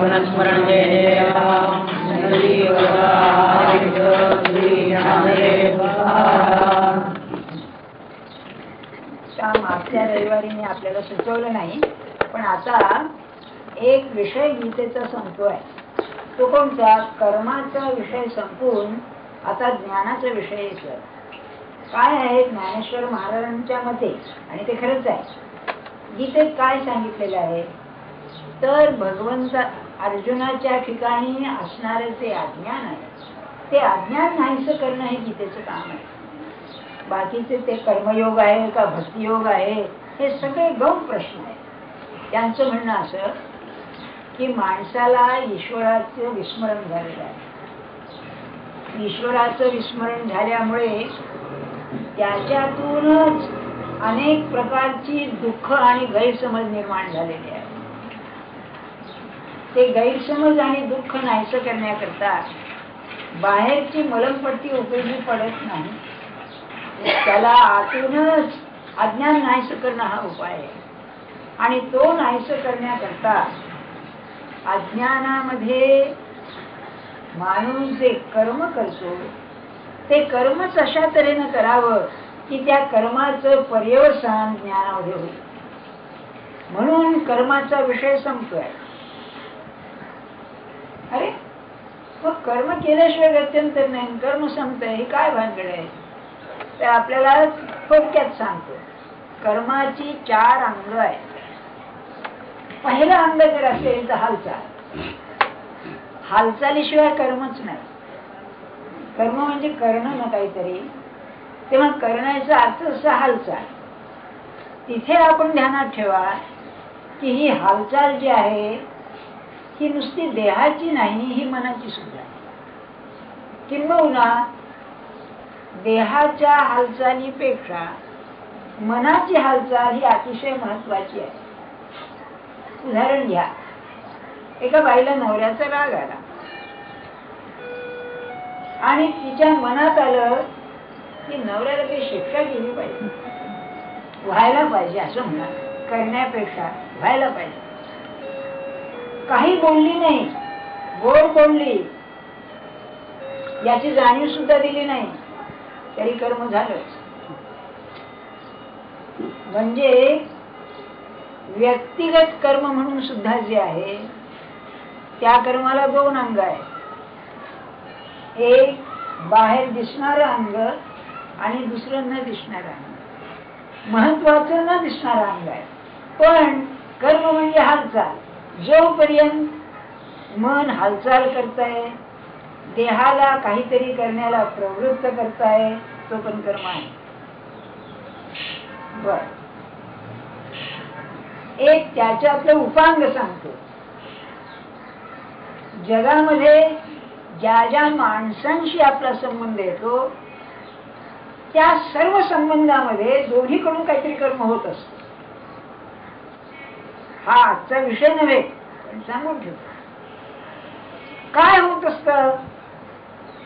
जीवन स्मरण मागच्या रविवारी मी आपल्याला सुचवलं नाही, पण आता एक विषय गीतेचा संपतोय. तो कोणता? कर्माचा विषय संपून आता ज्ञानाचा विषय येतो. काय आहे ज्ञानेश्वर महाराजांच्या मते, आणि ते खरंच आहे, गीतेत काय सांगितलेलं आहे तर भगवंत अर्जुनाच्या ठिकाणी असणारे जे अज्ञान आहे ते अज्ञान नाहीसं करणं हे गीतेचं काम आहे. बाकीचे ते कर्मयोग आहे का भक्तियोग आहे हे सगळे गौण प्रश्न आहेत. त्यांचं म्हणणं असं की माणसाला ईश्वराचं विस्मरण झालेलं आहे. ईश्वराचं विस्मरण झाल्यामुळे त्याच्यातूनच अनेक प्रकारची दुःख आणि गैरसमज निर्माण झालेले आहे. ते गैरसमज आणि दुःख नाहीसं करण्याकरता बाहेरची मलमपट्टी उपयोगी पडत नाही. त्याला आतूनच अज्ञान नाहीसं करणं हा उपाय आहे. आणि तो नाहीसं करण्याकरता अज्ञानामध्ये माणूस जे कर्म करतो ते कर्मच अशा तऱ्हेनं करावं की त्या कर्माचं पर्यवसान ज्ञानामध्ये होईल. म्हणून कर्माचा विषय संपतोय. अरे मग कर्म केल्याशिवाय गत्यंतर नाही, कर्म संपतंय, हे काय भानगड आहे? तर आपल्याला थोडक्यात सांगतो. कर्माची 4 अंग आहेत. पहिलं अंग जर असेल तर हालचाल. हालचालीशिवाय कर्मच नाही. कर्म म्हणजे करणं ना काहीतरी, तेव्हा करण्याचा अर्थ असा हालचाल. तिथे आपण ध्यानात ठेवा की ही हालचाल जी आहे ही नुसती देहाची नाही, ही मनाची सुद्धा. किंबहुना देहाच्या हालचालीपेक्षा मनाची हालचाल ही अतिशय महत्वाची आहे. उदाहरण घ्या, एका बाईला नवऱ्याचा राग आला आणि तिच्या मनात आलं की नवऱ्याला काही शिक्षा केली पाहिजे, व्हायला पाहिजे, असं म्हणा, करण्यापेक्षा व्हायला पाहिजे. काही बोलली नाही, गोड बोलली, याची जाणीव सुद्धा दिली नाही, तरी कर्म झालंच. म्हणजे व्यक्तिगत कर्म म्हणून सुद्धा जे आहे त्या कर्माला 2 अंग आहेत. एक बाहेर दिसणारं अंग आणि दुसरं न दिसणारं अंग. महत्वाचं न दिसणारं अंग आहे. पण कर्म म्हणजे हालचाल. जोपर्यंत मन हालचाल करताय, देहाला काहीतरी करण्याला प्रवृत्त करताय, तो पण कर्म आहे. बर, एक त्याच्यातलं उपांग सांगतो. जगामध्ये ज्या ज्या माणसांशी आपला संबंध येतो त्या सर्व संबंधामध्ये दोन्हीकडून काहीतरी कर्म होत असत. हा आजचा विषय नव्हे, पण सांगून ठेवतो. काय होत असत?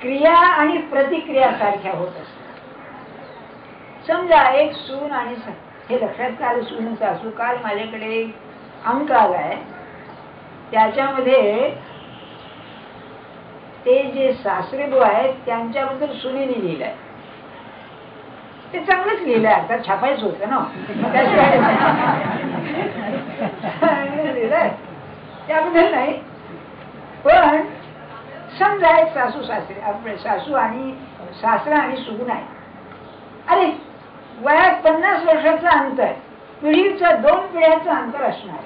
क्रिया आणि प्रतिक्रिया सारख्या होत असतात. समजा एक सून आणि हे लक्षात आलं, सून सासू. काल माझ्याकडे अंक आलाय, त्याच्यामध्ये ते जे सासरेबू आहेत त्यांच्याबद्दल सुनेने लिहिलंय. ते चांगलंच लिहिलंय, आता छापायच होतं ना, त्याबद्दल नाही. पण समजा एक सासू सासरे, आपले सासू आणि सासरा आणि सून आहे. अरे वयात 50 वर्षाचं अंतर, पिढीचं 2 पिढ्याचं अंतर असणार.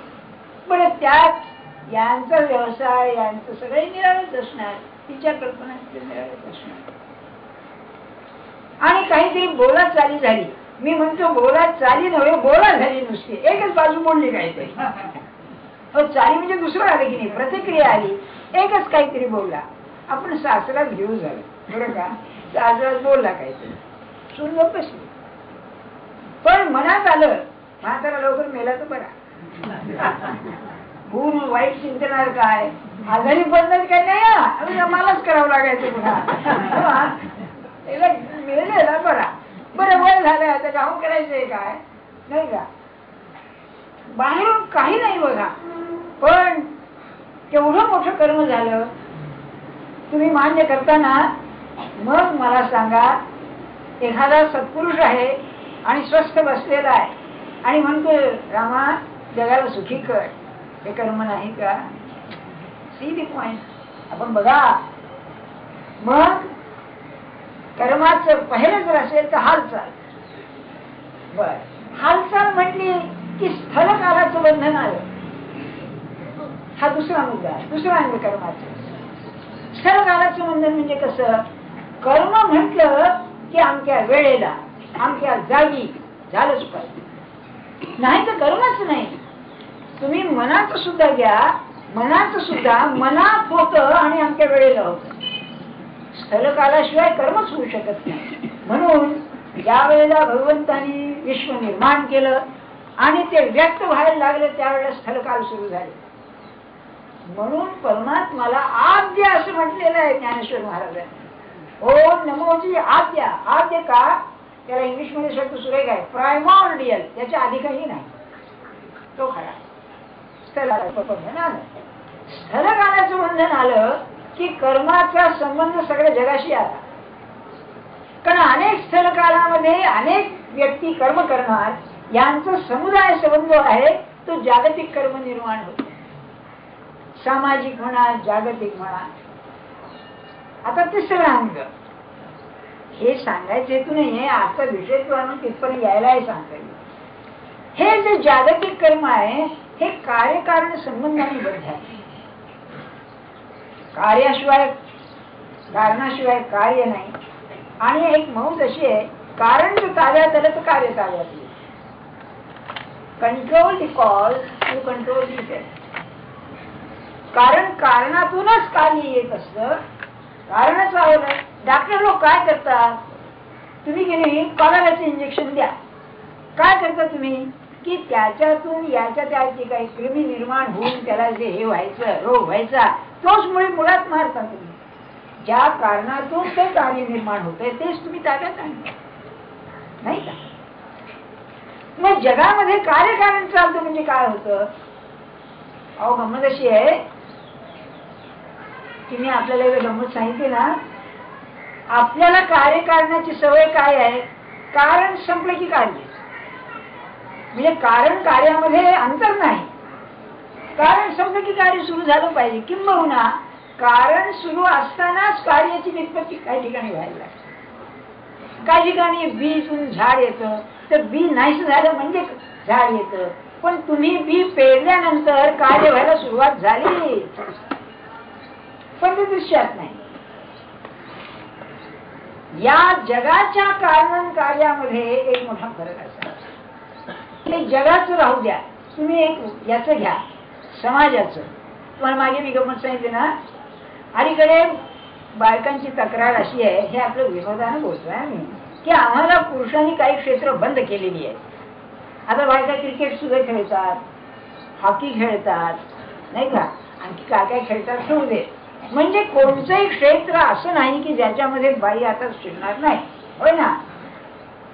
बरं, त्यात यांचा व्यवसाय, यांचं सगळे निराळच असणार, तिच्या कल्पना निराळच असणार. आणि काहीतरी बोला चाली झाली. मी म्हणतो बोला चाली नव्हे, बोला झाली नुसती, एकच बाजू बोलली काहीतरी. चाली म्हणजे दुसरं आलं की नाही, प्रतिक्रिया आली, एकच काहीतरी बोलला. आपण सासरा घेऊ झालं, बरं का, सासरा बोलला काहीतरी, सून लोक बसली. पण मनात आलं म्हातारा लवकर मेला तर बरा, भूल वाईट चिंतणार काय, आजारी पडणार काय नाही, मलाच करावं लागायचं पुन्हा, मेलेला बरा, बरं वय झालंय आता गाव करायचंय काय, नाही का. बाहेरून काही नाही बघा, पण केवढं मोठं कर्म झालं तुम्ही मान्य करताना. मग मला सांगा, एखादा सत्पुरुष आहे आणि स्वस्थ बसलेला आहे आणि म्हणतो रामा जगाला सुखी कर, हे कर्म नाही का? See the point. आपण बघा, मग कर्माचं पहिलं जर असेल तर हालचाल. बर, हालचाल म्हटली की स्थल कालाचं बंधन आलं. हा दुसरा मुद्दा आहे, दुसरा अंग कर्माचं. स्थल कालाचं बंधन म्हणजे कसं? कर्म म्हटलं की अमक्या वेळेला अमक्या जागी झालंच पाहिजे, नाही तर कर्मच नाही. तुम्ही मनाचं सुद्धा घ्या, मनाचं सुद्धा मनात होतं आणि अमक्या वेळेला होतं. स्थल कालाशिवाय कर्मच होऊ शकत नाही. म्हणून ज्या वेळेला भगवंतांनी विश्व निर्माण केलं आणि ते व्यक्त व्हायला लागले त्यावेळेला स्थलकाल सुरू झाले. म्हणून परमात्माला आद्य असं म्हटलेलं आहे ज्ञानेश्वर महाराजांनी. ओम नमोजी आद्य. आद्य का? त्याला इंग्लिश मध्ये शब्द सुरेख आहे, प्रायमॉर्डियल. त्याच्या आधी काही नाही, तो खरा. स्थलकालाचं बंधन आलं. स्थलकालाचं बंधन आलं की कर्माचा संबंध सगळ्या जगाशी आला. कारण अनेक स्थलकालामध्ये अनेक व्यक्ती कर्म करणार, यांचा समुदाय संबंध आहे, तो जागतिक कर्म निर्माण होतो. सामाजिक म्हणा, जागतिक म्हणा. आता तिसरं अंग, हे सांगायचं हेतू नाहीये, आजचा विषय तो आणून तिथपर्यंत यायलाही सांगता येईल. हे जे जागतिक कर्म आहे हे कार्यकारण संबंधाने बद्ध आहे. कार्याशिवाय कारणाशिवाय कार्य नाही. आणि एक मौज अशी आहे, कारण जर ताब्यात आलं तर कार्य ताब्यात येईल. Control the cause, you control the effect. कारण कारणातूनच कार्य येत असतं. कारणच आवडलं. डॉक्टर लोक काय करतात? तुम्ही की नाही कॉलराचं इंजेक्शन द्या. काय करता तुम्ही की त्याच्यातून याच्या त्याची काही कृमी निर्माण होऊन त्याला जे हे व्हायचं, रोग व्हायचा, तोच मुळात मारता तुम्ही. ज्या कारणातून ते कार्य निर्माण होतंय तेच तुम्ही ताब्यात आणता, नाही का? मग जगामध्ये कार्यकारण चालतं म्हणजे काय होतं? अहो गंमत अशी आहे की मी आपल्याला एक गंमत सांगितली ना, आपल्याला कार्यकारणाची सवय काय आहे? कारण संपलं की कार्य. म्हणजे कारण कार्यामध्ये अंतर नाही. कारण संपलं की कार्य सुरू झालं पाहिजे. किंबहुना कारण सुरू असतानाच कार्याची निष्पत्ती काही ठिकाणी व्हायला लागते. काही ठिकाणी बीतून झाड येतं, तर बी नाहीच झालं म्हणजे झाड येतं. पण तुम्ही बी पेरल्यानंतर कार्य व्हायला सुरुवात झाली, पण ते दृश्यात नाही. या जगाच्या कारण कार्यामध्ये एक मोठा फरक असा. हे जगाचं राहू द्या, तुम्ही एक याचं घ्या, समाजाचं. तुम्हाला मागे मी गंमत सांगितली ना, अलीकडे बायकांची तक्रार अशी आहे, हे आपलं विनोदानं बोलतोय आम्ही, की आम्हाला पुरुषांनी काही क्षेत्र बंद केलेली आहे. आता बायका क्रिकेट सुद्धा खेळतात, हॉकी खेळतात, नाही का, आणखी काय काय खेळतात, ठेवू दे. म्हणजे कोणतंही क्षेत्र असं नाही की ज्याच्यामध्ये बाई आता शिरणार नाही, होय ना?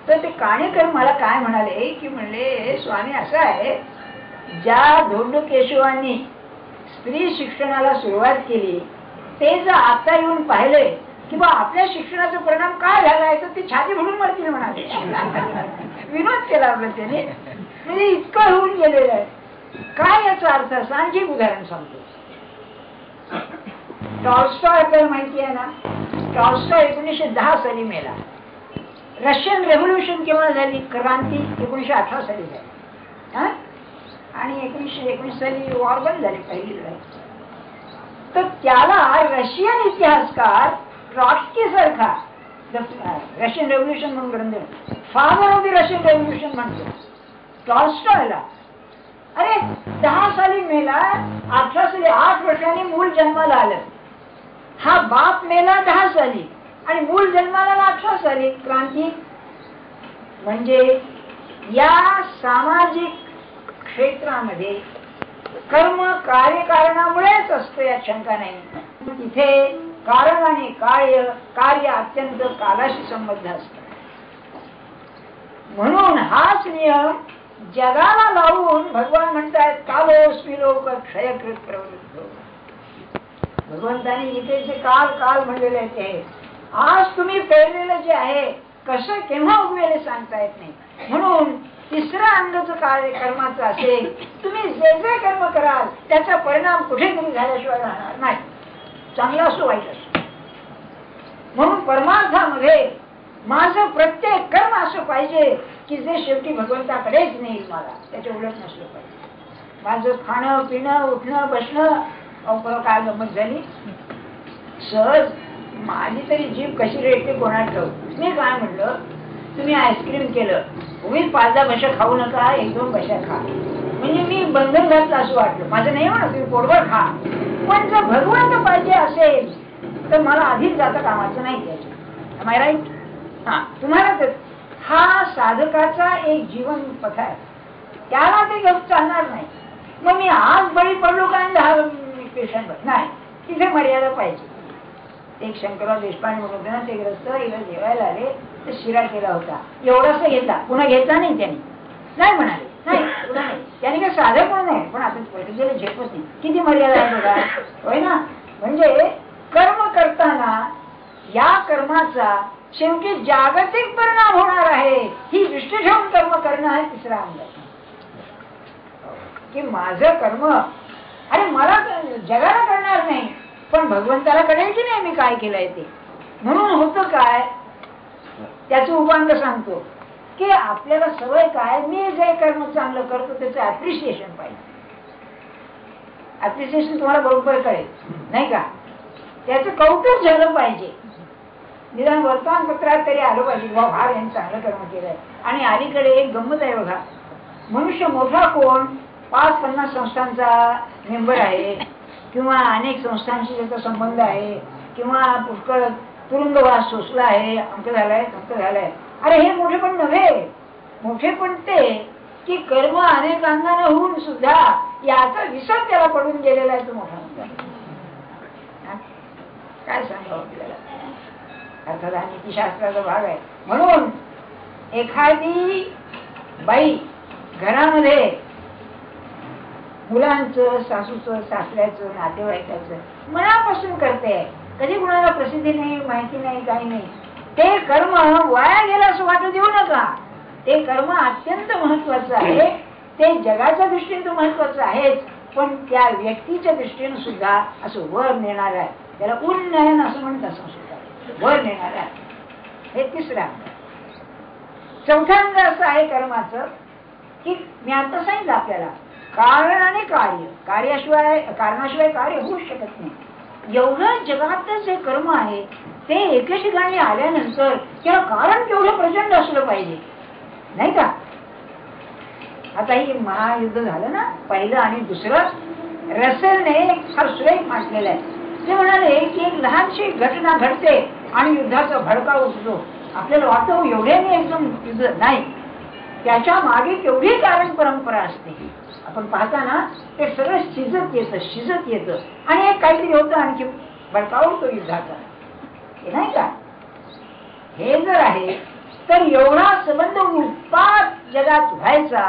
तर ते काणेकर मला काय म्हणाले की म्हणले, स्वामी असं आहे, ज्या धोंडू केशवांनी स्त्री शिक्षणाला सुरुवात केली ते जर आता येऊन पाहिले की बा आपल्या शिक्षणाचा परिणाम काय झालाय, तर ते छाती भरून मरतील म्हणाले. विनोद केला आपलं त्याने. म्हणजे इतकं होऊन गेलेलं आहे. काय याचा अर्थ असं आणखी एक उदाहरण सांगतो. टॉल्स्टॉय आपल्याला माहिती आहे ना, टॉल्स्टॉय 1910 साली मेला. रशियन रेव्होल्युशन केव्हा झाली? क्रांती 1918 साली झाली. आणि 1919 साली वॉर बंद झाली, पहिली लढाई. तर त्याला रशियन इतिहासकार ट्रॉट्स्की सारखा रशियन रेव्होल्युशन म्हणून ग्रंथ, father of the Russian revolution म्हणतो टॉल्स्टॉयला. अरे 10 साली मेला, 18 साली 8 वर्षांनी मूल जन्माला आलं. हा बाप मेला 10 साली आणि मूल जन्माला 18 साली. क्रांती म्हणजे या सामाजिक क्षेत्रामध्ये कर्म कार्यकारणामुळेच असतं, यात शंका नाही. तिथे कारण आणि कार्य अत्यंत कालाशी संबद्ध असतं. म्हणून हाच नियम जगाला लावून भगवान म्हणतात, कालोस्मी लोक क्षयकृत प्रवृत्त. भगवंताने गीतेचे काल काल म्हणलेले आहे. आज तुम्ही पेरलेलं जे आहे कसं केव्हा उगवेले सांगता येत नाही. म्हणून तिसरा अंगाचं कार्य कर्माचं असेल, तुम्ही जे जे कर्म कराल त्याचा परिणाम कुठेतरी झाल्याशिवाय राहणार नाही, चांगला असो वाईट असो. म्हणून परमार्थामध्ये माझं प्रत्येक कर्म असं पाहिजे की जे शेवटी भगवंताकडेच नेईल मला, त्याच्या उलट नसलं पाहिजे. माझं खाणं पिणं उठणं बसणं काय गमत झाली. सहज माझी तरी जीभ कशी रेटते कोणाला ठेव. मी काय म्हणलं, तुम्ही आईस्क्रीम केलं, उगीच 5-10 बशा खाऊ नका, 1-2 बशा खा. म्हणजे मी बंधन घातलं असं वाटलं. माझं नाही म्हणत तुम्ही पोटभर खा, पण जर भगवंत पाहिजे असेल तर मला आधीच जाता कामाचं नाही त्याच्या. Am I right? हा, तुम्हाला तर हा साधकाचा एक जीवन पथ आहे, त्याला ते घेऊन चालणार नाही. मग मी आज बळी पडलो काय 10 पेशंट नाही, तिथे मर्यादा पाहिजे. एक शंकरराव देशपांडे म्हणून होते ना, ते ग्रस्त इला जेवायला आले तर शिरा केला होता, एवढासा घेतला, पुन्हा घेतला नाही त्यांनी. नाही म्हणाले, नाही पुन्हा नाही. त्याने काही साधं पण नाही, पण आता गेलं झेपत नाही. किती मर्यादा आहे बघा, होय ना. म्हणजे कर्म करताना या कर्माचा शेवटी जागतिक परिणाम होणार आहे ही दृष्टी ठेवून कर्म करणं आहे तिसरा अंग. की माझं कर्म अरे मला जगाला करणार नाही, पण भगवंताला कळेल की नाही मी काय केलंय ते. म्हणून होतं काय, त्याचं उपांग सांगतो की आपल्याला सवय काय, मी जे कर्म चांगलं करतो त्याचं अप्रिशिएशन पाहिजे. अप्रिशिएशन तुम्हाला बरोबर कळेल नाही का, त्याचं कौतुक झालं पाहिजे. निदान वर्तमानपत्रात तरी आलं पाहिजे बाबा फार यांनी चांगलं कर्म केलंय. आणि अलीकडे एक गंमत आहे बघा, मनुष्य मोठा कोण 5-50 संस्थांचा मेंबर आहे, किंवा अनेक संस्थांशी त्याचा संबंध आहे, किंवा पुष्कळ तुरुंगवास सोसला आहे, अंक झालाय तंक झालाय. अरे हे मोठे पण नव्हे, मोठे पण ते की कर्म अनेक अंगाने होऊन सुद्धा याचा विसर त्याला पडून गेलेला आहे. तो मोठा काय सांगावं आपल्याला, अर्थात हा नीतिशास्त्राचा भाग आहे. म्हणून एखादी बाई घरामध्ये मुलांचं, सासूचं, सासऱ्याचं, नातेवाईकाचं मनापासून करते, कधी कुणाला प्रसिद्धी नाही, माहिती नाही, काही नाही, ते कर्म वाया गेलं असं वाटू देऊ नका. ते कर्म अत्यंत महत्वाचं आहे. ते जगाच्या दृष्टीने महत्वाचं आहेच, पण त्या व्यक्तीच्या दृष्टीने सुद्धा असं वर नेणार आहे. त्याला उन्नयन असं म्हणतात संस्कृतात, वर नेणार आहे. हे तिसरं. चौथा अंग असं आहे कर्माचं की मी आता सांगितलं आपल्याला, कारण आणि कार्य. कारणाशिवाय कार्य होऊ शकत नाही. एवढं जगातलं जे कर्म आहे ते एके ठिकाणी आल्यानंतर त्याला कारण केवढं प्रचंड असलं पाहिजे नाही का. आता ही महायुद्ध झालं ना, पहिलं आणि दुसरं, रसेलने फार सुरेख म्हटलेलं आहे. ते म्हणाले की एक लहानशी घटना घडते आणि युद्धाचा भडका उठतो. आपल्याला वाटतं एवढ्याने एकदम युद्ध नाही, त्याच्या मागे केवढी कारण परंपरा असते. आपण पाहताना ते सगळं शिजत येतं आणि एक काहीतरी होतं आणखी भडकावतो युद्धाचा, हे नाही का. हे जर आहे तर एवढा संबंध उत्पाद जगात व्हायचा,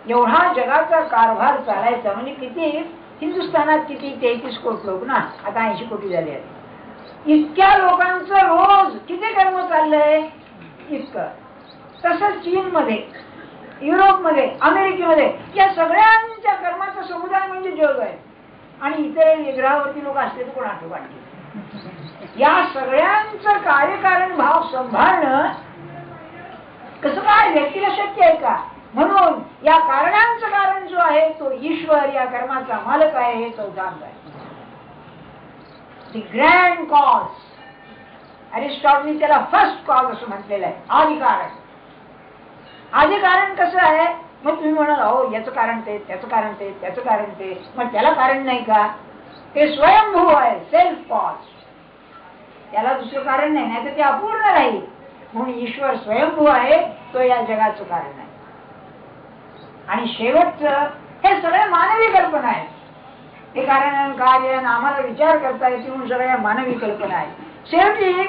एवढा जगाचा कारभार चालायचा. म्हणजे किती हिंदुस्थानात किती 33 कोटी लोक ना, आता 80 कोटी झाले आहेत. इतक्या लोकांचं रोज किती कर्म चाललंय इतकं. तसंच चीनमध्ये, युरोपमध्ये, अमेरिकेमध्ये या सगळ्यांच्या कर्माचा समुदाय म्हणजे जग आहे. आणि इतर ग्रहावरती लोक असले तर कोण आठवण. या सगळ्यांचं कार्यकारण भाव सांभाळणं कसं काय व्यक्तीला शक्य आहे का. म्हणून या कारणांचं कारण जो आहे तो ईश्वर या कर्माचा मालक आहे. हे चौथा अंग आहे, दी ग्रँड कॉज. अरिस्टॉटलने त्याला फर्स्ट कॉज असं म्हटलेलं आहे, आदि कारण. आधी कारण कसं आहे, मग तुम्ही म्हणाल हो याचं कारण ते, त्याचं कारण ते, त्याचं कारण ते, मग त्याला कारण नाही का. ते स्वयंभू आहे, सेल्फ कॉज. त्याला दुसरं कारण नाही, नाही तर ते अपूर्ण राहील. म्हणून ईश्वर स्वयंभू आहे, तो या जगाचं कारण आहे. आणि शेवटचं हे सगळे मानवी कल्पना आहे. हे कारण कार्य आम्हाला विचार करता येते म्हणून सगळ्या मानवी कल्पना आहे. शेवटी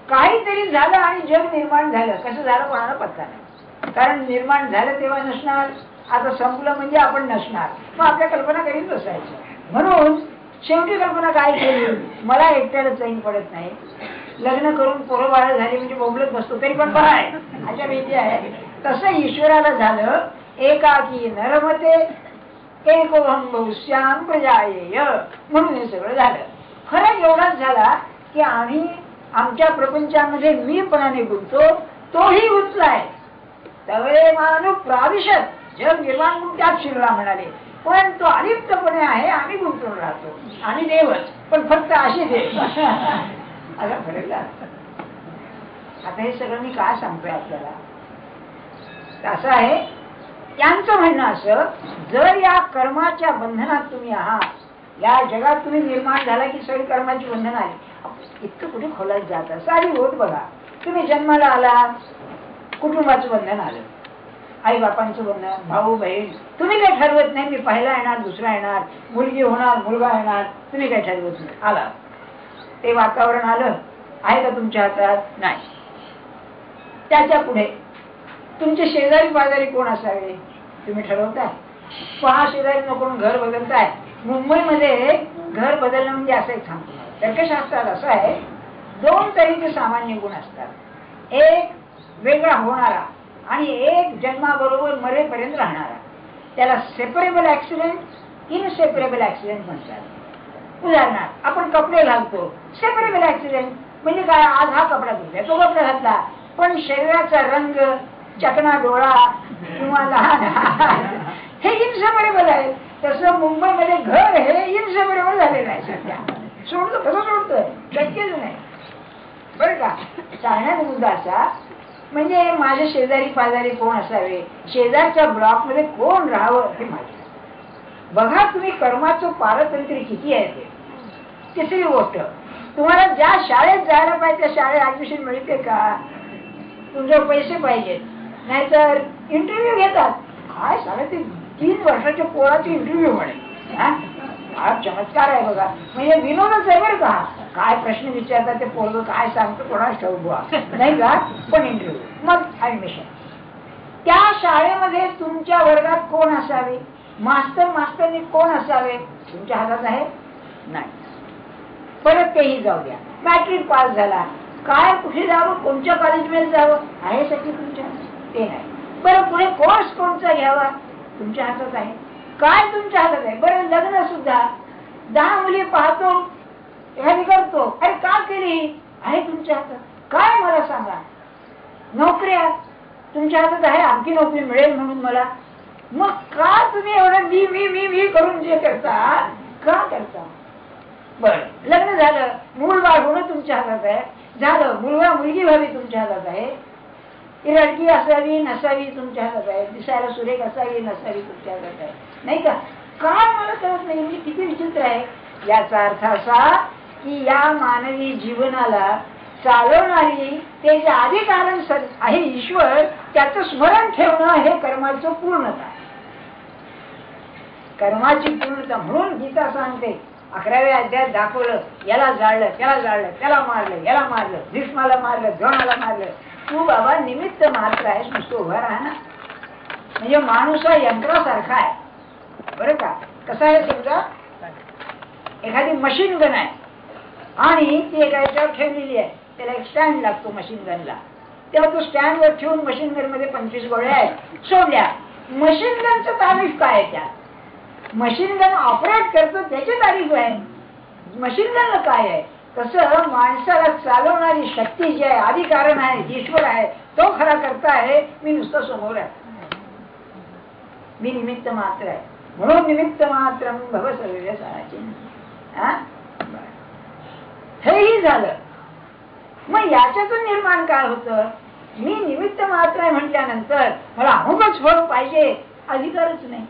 काहीतरी झालं आणि जग निर्माण झालं, कसं झालं कोणाला पत्ता नाही. कारण निर्माण झालं तेव्हा नसणार, आता संपलं म्हणजे आपण नसणार, मग आपल्या कल्पना करीत बसायचं. म्हणून शेवटी कल्पना काय केली, मला एकट्याला चैन पडत नाही, लग्न करून पोरं बाळ झाली म्हणजे बोंबलत बसतो तरी पण बरं आहे, अशा भीती आहे. तसं ईश्वराला झालं, एकाकी नरमते एकोहम बहुश्याम प्रजायेय, म्हणून हे सगळं झालं. फरक एवढाच झाला की आम्ही आमच्या प्रपंचामध्ये मीपणाने गुंततो, तोही गुंतलाय. तवे मानू प्राविशत, जग निर्माण म्हणून त्यात शिरला म्हणाले, पण तो अलिप्तपणे आहे, आम्ही गुंतून राहतो. आम्ही देवच, पण फक्त अशी देव. असा फरक झाला. आता हे सगळं मी काय सांगतोय आपल्याला, असं आहे त्यांचं म्हणणं असं, जर या कर्माच्या बंधनात तुम्ही आहात, या जगात तुम्ही निर्माण झाला की सगळी कर्माची बंधन आली, इतकं कुठे खोलात जातं. सारी होत बघा, तुम्ही जन्माला आला, कुटुंबाचं बंधन आलं, आई बापांचं बंधन, भाऊ बहीण, तुम्ही काही ठरवत नाही, मी पहिला येणार दुसरा येणार, मुलगी होणार मुलगा येणार, तुम्ही काही ठरवत नाही. आला ते वातावरण आलं, आहे का तुमच्या हातात? नाही. त्याच्या पुढे तुमचे शेजारी पाजारी कोण असावे तुम्ही ठरवताय. 6 शेजारी नको घर बदलताय. मुंबईमध्ये घर बदलणं म्हणजे असं एक सांगतो, तर्कशास्त्रात असं आहे, 2 तऱ्हेचे सामान्य गुण असतात. एक वेगळा होणारा आणि एक जन्माबरोबर मरेपर्यंत राहणारा. त्याला सेपरेबल ऍक्सिडेंट, इनसेपरेबल ऍक्सिडेंट म्हणतात. उदाहरणार्थ आपण कपडे घालतो, सेपरेबल ऍक्सिडेंट म्हणजे काय, आज हा कपडा धुतला, तो कपडा घातला, पण शरीराचा रंग, चकना डोळा किंवा लहान हे इनसेपरेबल आहे. तसं मुंबईमध्ये घर हे इनसेपरेबल झालेलं आहे. सध्या सोडतो, कसं सोडतोय, शक्यच नाही बरं का. सांगण्याचा मुद्दा असा, म्हणजे माझे शेजारी पाजारी कोण असावे, शेजारच्या ब्लॉक मध्ये कोण राहावं हे माहिती. बघा तुम्ही कर्माचं पारतंत्र्य किती आहे ते. तिसरी गोष्ट, तुम्हाला ज्या शाळेत जायला पाहिजे त्या शाळेत ऍडमिशन मिळते का, तुमचे पैसे पाहिजेत, नाहीतर इंटरव्ह्यू घेतात. काय सांगा, ते 3 वर्षाच्या पोराची इंटरव्ह्यू म्हणे, हा चमत्कार आहे बघा. म्हणजे विनोदच आहे बरं का. काय प्रश्न विचारतात ते पोरग, काय सांगतो कोणाच ठाऊक नाही का, पण इंटरव्ह्यू मग ऍडमिशन. त्या शाळेमध्ये तुमच्या वर्गात कोण असावे, मास्तरनी कोण असावे तुमच्या हातात आहे नाही. परत तेही जाऊ द्या, मॅट्रिक पास झाला, काय कुठे जावं, कोणत्या कॉलेजमध्ये जावं आहे सगळी तुमच्या ते नाही. बरं पुढे कोर्स कोणता घ्यावा तुमच्या हातात आहे, काय तुमच्या हातात आहे. बरं लग्न सुद्धा 10 मुली पाहतो, एखादी करतो, अरे का केली आहे तुमच्या हातात, काय मला सांगा. नोकऱ्या तुमच्या हातात आहे, आणखी नोकरी मिळेल म्हणून मला, मग का तुम्ही एवढं मी मी मी मी करून जे करता का करता. बर लग्न झालं, मूल बाळ होणं तुमच्या हातात आहे, झालं मुलगा मुलगी व्हावी तुमच्या हातात आहे, ती लडकी असावी नसावी तुमच्या हातात आहे, दिसायला सुरेख असावी नसावी तुमच्या हातात आहे, नाही का. काय मला कळत नाही, म्हणजे किती विचित्र आहे. याचा अर्थ असा की या मानवी जीवनाला चालवणारी ते जे आधी कारण आहे ईश्वर, त्याचं स्मरण ठेवणं हे कर्माचं पूर्णता, कर्माची पूर्णता. म्हणून गीता सांगते 11व्या अध्यायात दाखवलं, याला जाळलं त्याला जाळलं, त्याला मारलं याला मारलं, भीष्माला मारलं द्रोणाला मारलं. तू बाबा निमित्त मात्र आहेस, नुसतं उभा राहा ना. म्हणजे माणूस हा यंत्रासारखा आहे बरं का. कसा आहे समजा, एखादी मशीन गन आहे आणि ती एका याच्यावर ठेवलेली आहे, त्याला एक स्टँड लागतो मशीन गनला. तेव्हा तो स्टँडवर ठेवून मशीन गन मध्ये 25 गोळ्या आहेत सोडल्या. मशीन गनचं तारीफ काय आहे, त्यात मशीन गन ऑपरेट करतो त्याची तारीफ आहे, मशीन गनला काय आहे. तसं माणसाला चालवणारी शक्ती जी आहे, आधी कारण आहे, ईश्वर आहे, तो खरा करता आहे. मी नुसतं समोर आहे, मी निमित्त मात्र आहे. म्हणून निमित्त मात्र भव सर्व साराचे. हेही झालं, मग याच्यातून निर्माण काय होतं, मी निमित्त मात्र आहे म्हटल्यानंतर मला अमुकच फळ पाहिजे अधिकारच नाही,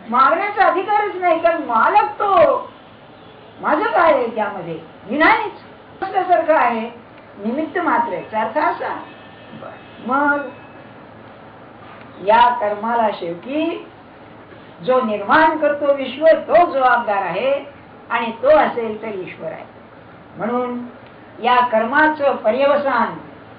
मागण्याचा अधिकारच नाही, कारण मालक तो. माझं काय आहे त्यामध्ये, मी नाहीच असल्यासारखं आहे, निमित्त मात्र आहे. अर्थ असा, मग या कर्माला शेवटी जो निर्माण करतो ईश्वर तो जबाबदार आहे, आणि तो असेल तर ईश्वर आहे. म्हणून या कर्माचं पर्यवसान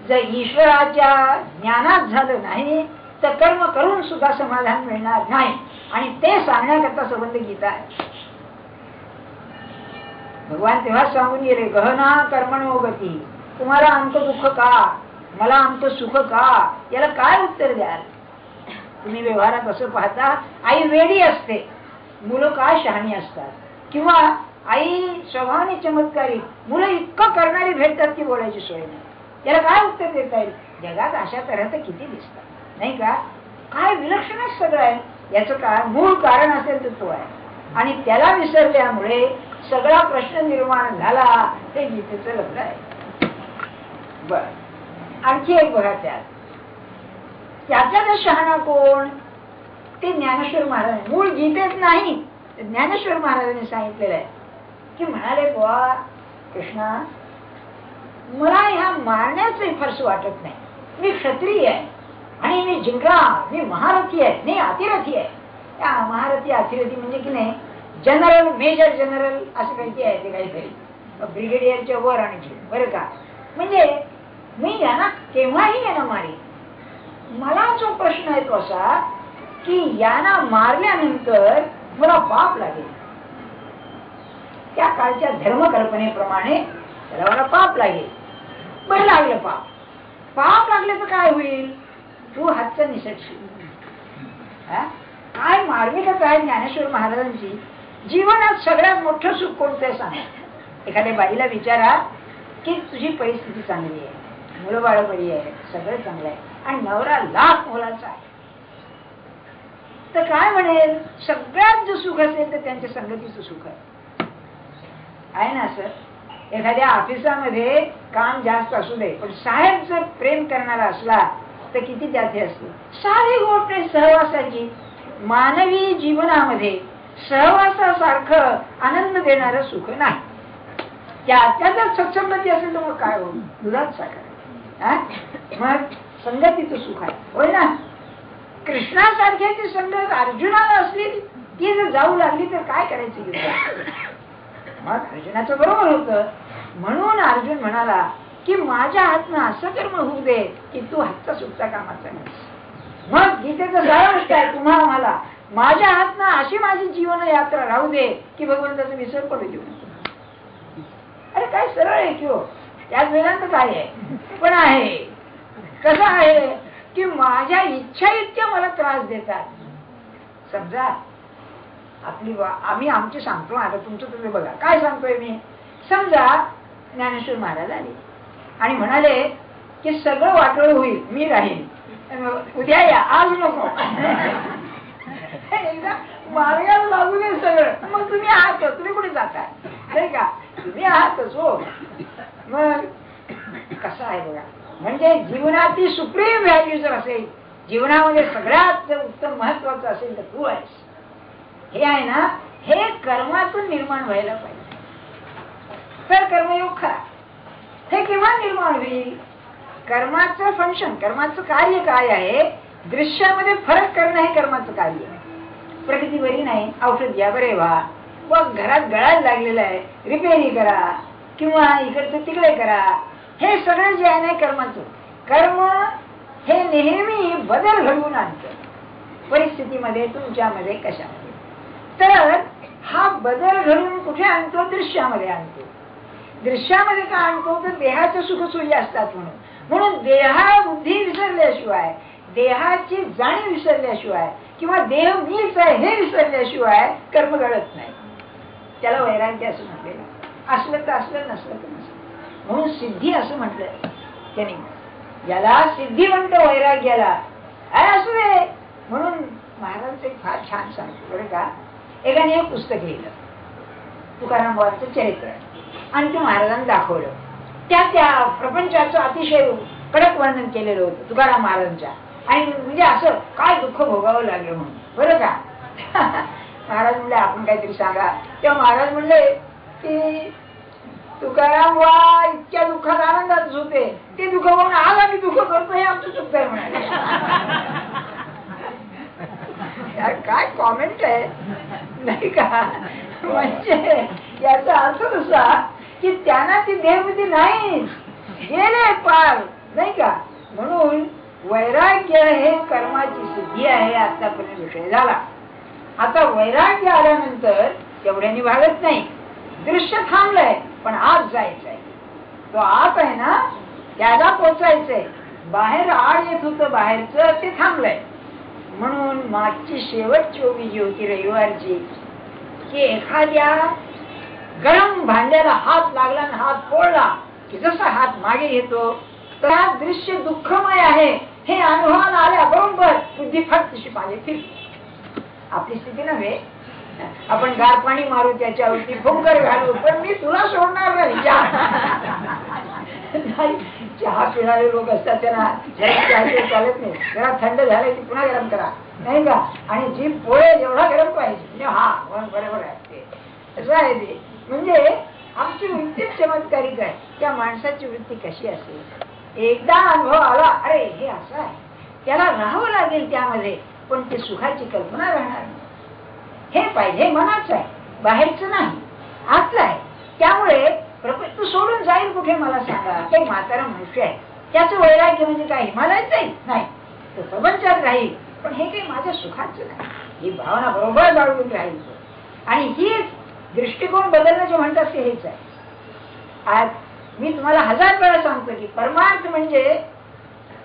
जर ईश्वराच्या ज्ञानात झालं नाही तर कर्म करून सुद्धा समाधान मिळणार नाही. आणि ते सांगण्याकरता संबंध गीता आहे. भगवान तेव्हा सांगून गेले, गहना कर्मणो गती, तुम्हाला आमचं दुःख का, मला आमचं सुख का, याला काय उत्तर द्याल? तुम्ही व्यवहारात असं पाहता, आई वेडी असते, मुलं काय शहाणी असतात, किंवा आई स्वभावाने चमत्कारी, मुलं इतकं करणारी भेटतात की बोलायची सोय नाही. याला काय उत्तर देता येईल? जगात अशा तऱ्हेचं किती दिसतात नाही का? काय विलक्षणच सगळं आहे. याचं काय मूळ कारण असेल तर तो आहे, आणि त्याला विसरल्यामुळे सगळा प्रश्न निर्माण झाला. हे गीतेचं लग्न आहे. बर, आणखी एक बघा, त्याचा शहाणा कोण? ते ज्ञानेश्वर महाराज. मूळ गीतेत नाही, ज्ञानेश्वर महाराजांनी सांगितलेलं आहे की म्हणाले, बुवा कृष्णा, मला ह्या मारण्याचं फारसं वाटत नाही. मी क्षत्रिय आहे आणि मी जिंकणार, मी महारथी आहे, मी अतिरथी आहे. त्या महारथी अतिरथी म्हणजे की नाही, जनरल, मेजर जनरल असं काहीतरी आहे ते, काहीतरी ब्रिगेडियरच्या वर आणखी, बरं का? म्हणजे मी यांना केव्हाही यांना मारे. मला जो प्रश्न आहे तो असा की यांना मारल्यानंतर मला पाप लागेल. त्या काळच्या धर्मकल्पनेप्रमाणे त्याला मला पाप लागेल. बरं, लागलं पाप, पाप लागले तर काय होईल? तू हातचा निसटशील. काय मार्मिकता आहे ज्ञानेश्वर महाराजांची. जीवनात सगळ्यात मोठं सुख कोणतं आहे सांगा? एखाद्या बाईला विचारा की तुझी परिस्थिती चांगली आहे, मुलं बाळ बरी आहे, सगळं चांगलं आहे, आणि नवरा लाख मोलाचा आहे, तर काय म्हणेल? सगळ्यात जो सुख असेल तर त्यांच्या संगतीचं सुख आहे ना सर? एखाद्या ऑफिसामध्ये काम जास्त असू दे, पण साहेब जर प्रेम करणारा असला तर किती त्यात हे असते. सारी गोष्ट सहवासाची. मानवी जीवनामध्ये सहवासासारखं आनंद देणारं सुख नाही. त्यात जर सत्संगती असेल तर मग काय होईल? दुधात साखर. मग संगतीचं सुख आहे, होय ना? कृष्णासारख्याची संगत अर्जुनाला असली, ती जर जाऊ लागली तर काय करायची? मग अर्जुनाचं बरोबर होतं. म्हणून अर्जुन म्हणाला की माझ्या हातनं असं कर्म होऊ दे की तू हातचा सुटता कामाचा नाही. मग गीतेचं सारांश काय? तुम्हाला मला माझ्या हातनं अशी माझी जीवन यात्रा राहू दे की भगवंताचं विसर पडू देऊ. अरे काय सरळ आहे की हो? त्याच वेळांत काय आहे पण आहे. कसं आहे की माझ्या इच्छा इतक्या मला त्रास देतात. समजा आम्ही आमचे सांगतो, आता तुमचं तुम्ही बघा काय सांगतोय मी. समजा ज्ञानेश्वर महाराज आले आणि म्हणाले की सगळं वाटोळ होईल, मी राहीन, उद्या या, आज नको. एकदा मार्गाला लागू दे सगळं, मग तुम्ही आहात, तुम्ही कुठे जाताय नाही का? तुम्ही आहातच हो. मग कसं आहे बघा, म्हणजे जीवनाची सुप्रीम व्हॅल्यू जर असेल, जीवनामध्ये सगळ्यात उत्तम महत्वाचं असेल तर तू आहेस. हे आहे ना, हे कर्मातून निर्माण व्हायला पाहिजे. तर कर्मयोग खरा. हे केव्हा निर्माण होईल? कर्माचं फंक्शन, कर्माचं कार्य काय आहे? दृश्यामध्ये फरक करणं हे कर्माचं कार्य आहे. प्रकृती बरी नाही, औषध घ्या, बरे व्हा. व घरात गळायला लागलेलं आहे, रिपेरी करा, किंवा इकडचं तिकडे करा. हे सगळं जे आहे ना कर्माचं. कर्म हे नेहमी बदल घडवून आणतं परिस्थितीमध्ये, तुमच्यामध्ये, कशामध्ये. तर हा बदल घडवून कुठे आणतो? दृश्यामध्ये आणतो. दृश्यामध्ये का आणतो? तर देहाच्या सुखसोयी असतात म्हणून. म्हणून देहा बुद्धी विसरल्याशिवाय, देहाची जाणीव विसरल्याशिवाय, किंवा देह मीच आहे हे विसरल्याशिवाय कर्म घडत नाही. त्याला वैराग्य असं म्हटलेलं. असलं तर असलं, नसलं तर नसलं. म्हणून सिद्धी असं म्हटलं त्याने. याला सिद्धिवंत वैराग्याला असू दे. म्हणून महाराज एक फार छान सांगतो बरं का. एकाने एक पुस्तक लिहिलं, तुकाराम बुवांचं चरित्र, आणि ते महाराजांनी दाखवलं. त्या प्रपंचाचं अतिशय कडक वर्णन केलेलं होतं तुकाराम महाराजांच्या. आणि म्हणजे असं काय दुःख भोगावं लागलं म्हणून, बरं का. महाराज म्हणले आपण काहीतरी सांगा. तेव्हा महाराज म्हणले की तुकाराम वा इतक्या दुःखात आनंदातच होते, ते दुःख म्हणून आज आम्ही दुःख करतो हे आमचं चुकत आहे म्हणाले. काय कॉमेंट आहे नाही का. म्हणजे याचा अर्थ असा की त्यांना ती देवबुद्धी नाही, गेले पार नाही का. म्हणून वैराग्य हे कर्माची सिद्धी आहे. आतापर्यंत विषय झाला. आता वैराग्य आल्यानंतर तेवढ्यानी भागत नाही. दृश्य थांबलंय पण आत जायचंय. तो आत आहे ना त्याला पोचायचंय. बाहेर आड येत होतं बाहेरचं ते थांबलंय. म्हणून मागची शेवटची ओवी जी होती रविवारची की एखाद्या गरम भांड्याला हात लागला आणि हात फोडला की जसा हात मागे घेतो तर हा दृश्य दुःखमय आहे हे अनुभवाला आल्याबरोबर बुद्धी फक्त तशी पाहिजे फिरते. आपली स्थिती नव्हे. आपण गार पाणी मारू त्याच्यावरती फुंकर घालू पण मी तुला सोडणार नाही. चहा पिणारे लोक असतात त्यांना चालत नाही. जरा थंड झालं की पुन्हा गरम करा नाही का. आणि जी पोळे एवढा गरम पाहिजे हा बरोबर आहे. असं आहे ते. म्हणजे आमची वृत्तीच चमत्कारिक आहे. त्या माणसाची वृत्ती कशी असेल. एकदा अनुभव आला अरे हे असं आहे त्याला राहावं लागेल त्यामध्ये पण ते सुखाची कल्पना राहणार नाही. हे पाहिजे मनाचं आहे बाहेरचं नाही आतलं आहे. त्यामुळे तू सोडून जाईल कुठे मला सांगा. काही म्हातारा मनुष्य आहे त्याचं वैराग्य म्हणजे काय हिमालयात जाईल नाही तो प्रपंचात राहील पण हे काही माझ्या सुखाचं नाही. ही भावना बरोबर बाळगून राहील. आणि ही दृष्टिकोन बदलणं जे म्हणतात ते हेच आहे. आज मी तुम्हाला 1000 वेळा सांगतो की परमार्थ म्हणजे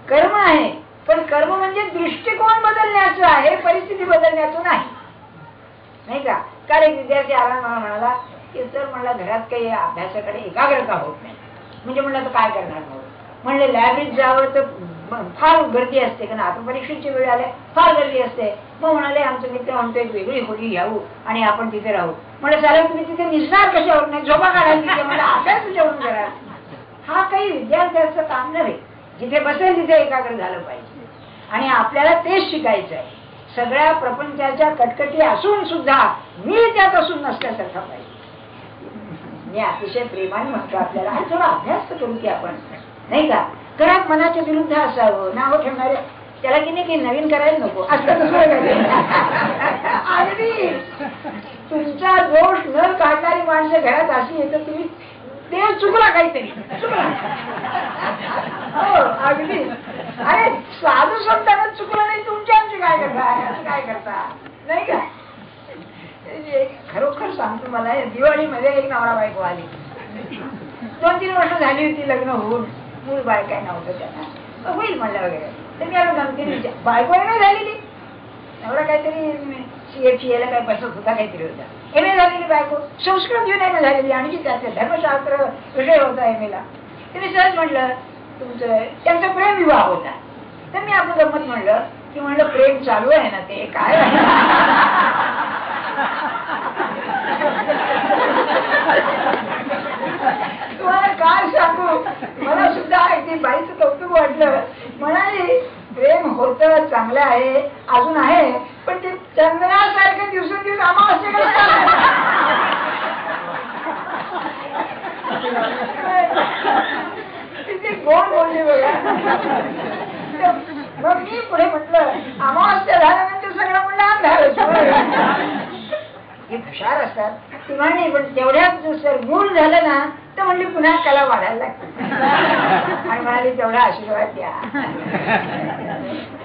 कर्म आहे पण कर्म म्हणजे दृष्टिकोन बदलण्याचं आहे परिस्थिती बदलण्याचं नाही का. काल एक विद्यार्थी आला मला म्हणाला की सर म्हणला घरात काही अभ्यासाकडे एकाग्रता होत नाही. म्हणजे म्हणलं तर काय करणार म्हणले लायब्ररीत जावं तर फार गर्दी असते कारण आता परीक्षेची वेळ आल्या फार गर्दी असते. मग म्हणाले आमचे मित्र म्हणतो एक वेगळी खोली घ्यावू आणि आपण तिथे राहू. म्हणजे चालेल तुम्ही तिथे निसणार कशावर नाही झोपा काढायला मला अभ्यास जेवण करा. हा काही विद्यार्थ्याचं काम नव्हे. जिथे बसेल तिथे एकाग्र झालं पाहिजे आणि आपल्याला तेच शिकायचं आहे. सगळ्या प्रपंचाच्या कटकटी असून सुद्धा मी त्यात असून नसल्यासारखा पाहिजे. मी अतिशय प्रेमाने म्हणतो आपल्याला आणि थोडा अभ्यास तर करू की आपण नाही का. घरात मनाच्या विरुद्ध असावं नाव ठेवणारे त्याला की नाही नवीन करायला नको असं अगदी तुमचा दोष न काढणारी माणसं घरात अशी येतं तुम्ही ते चुकला काहीतरी चुकला. हो अगदी. अरे साधू संतांना चुकलं नाही तुमच्या आमची काय करता नाही का. खरोखर सांगतो मला दिवाळीमध्ये एक नवरा बायको आली. 2-3 वर्ष झाली होती लग्न होऊन. मूळ बाय काय नव्हतं त्यांना होईल म्हणलं वगैरे. तर मी आलो गमतीने बायको नाही झालेली. नवरा काहीतरी CA ला काय बसत होता काहीतरी होता. MA झालेली बायको संस्कृत घेऊन MA झालेली आणि त्याचे धर्मशास्त्र विषय होता MA ला. मी सहज म्हटलं तुमचं त्यांचा प्रेम विवाह होता. तर मी आपलं गमत म्हणलं की म्हणलं प्रेम चालू आहे ना ते काय तुम्हाला काय सांगू. मला सुद्धा अगदी बाईचं कौतुक वाटलं. म्हणाली प्रेम होतं चांगलं आहे अजून आहे पण ते चंद्रासारखं दिवसेंदिवस अमावस्येकडे किती गोड बोलली बघा. मग मी पुढे म्हटलं अमावस्या झाल्यानंतर सगळं म्हणलं अंधार. हे हुशार असतात ती म्हणली पण तेवढ्यात सर मूळ झालं ना तर म्हणली पुन्हा कला वाढायला लागते आणि म्हणाली तेवढा आशीर्वाद द्या.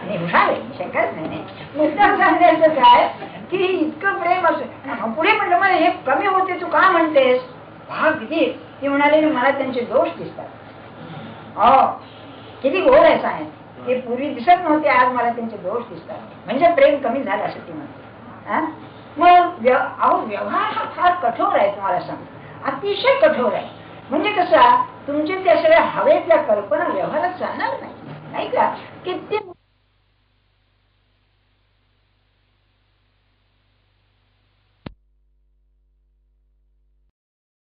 हुशार आहे शंकाच नाही. मुद्दा सांगायचं काय की इतकं प्रेम असं. पुढे म्हटलं मला हे कमी होते तू का म्हणतेस भाग किती. ती म्हणाली मला त्यांचे दोष दिसतात. हो किती घोर आहे साहेब. ते पूर्वी दिसत नव्हते आज मला त्यांचे दोष दिसतात. म्हणजे प्रेम कमी झालं असं ती म्हणते. मग व्यवहार हा फार कठोर आहे तुम्हाला सांगतो अतिशय कठोर आहे. म्हणजे कसा तुमचे त्या सगळ्या हवेतल्या कल्पना व्यवहारात जाणार नाही का. किती